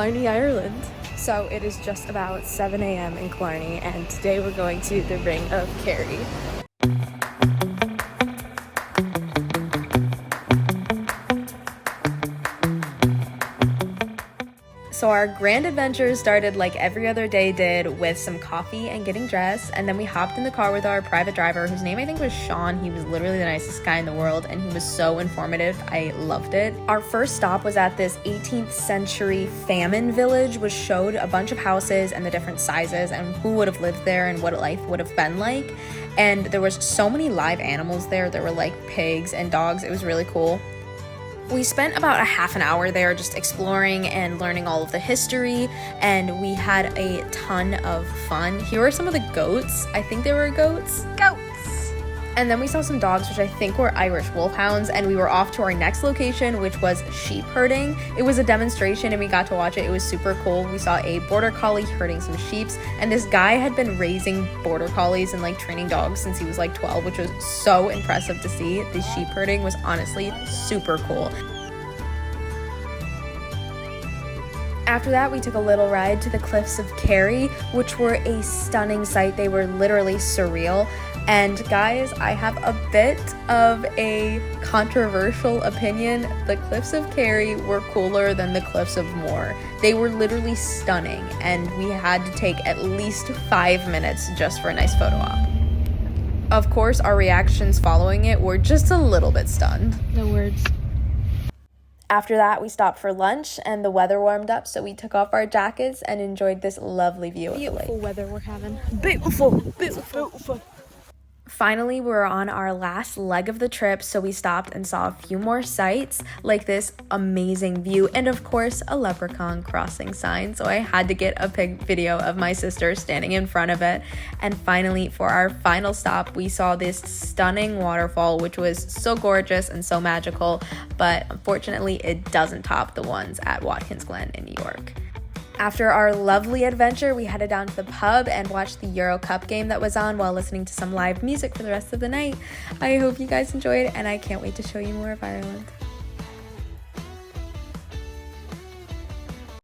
Killarney, Ireland. So it is just about 7 a.m. in Killarney, and today we're going to the Ring of Kerry. So our grand adventure started like every other day did, with some coffee and getting dressed, and then we hopped in the car with our private driver, whose name I think was Sean. He was literally the nicest guy in the world, and he was so informative. I loved it. Our first stop was at this 18th century famine village, which showed a bunch of houses and the different sizes and who would have lived there and what life would have been like. And there was so many live animals there. There were like pigs and dogs. It was really cool. We spent about a half an hour there just exploring and learning all of the history, and we had a ton of fun. Here are some of the goats. I think they were goats. Goats! And then we saw some dogs, which I think were Irish wolfhounds, and we were off to our next location, which was sheep herding. It was a demonstration and we got to watch it. It was super cool. We saw a border collie herding some sheeps, and this guy had been raising border collies and like training dogs since he was like 12, which was so impressive to see. The sheep herding was honestly super cool. After that, we took a little ride to the cliffs of Kerry, which were a stunning sight. They were literally surreal. And guys, I have a bit of a controversial opinion. The cliffs of Kerry were cooler than the cliffs of Moher. They were literally stunning, and we had to take at least 5 minutes just for a nice photo op. Of course, our reactions following it were just a little bit stunned. No words. After that, we stopped for lunch, and the weather warmed up, so we took off our jackets and enjoyed this lovely view of the lake. Beautiful weather we're having. Beautiful. Finally, we were on our last leg of the trip, so we stopped and saw a few more sights, like this amazing view, and of course, a leprechaun crossing sign. So I had to get a video of my sister standing in front of it. And finally, for our final stop, we saw this stunning waterfall, which was so gorgeous and so magical, but unfortunately, it doesn't top the ones at Watkins Glen in New York. After our lovely adventure, we headed down to the pub and watched the Euro Cup game that was on while listening to some live music for the rest of the night. I hope you guys enjoyed, and I can't wait to show you more of Ireland.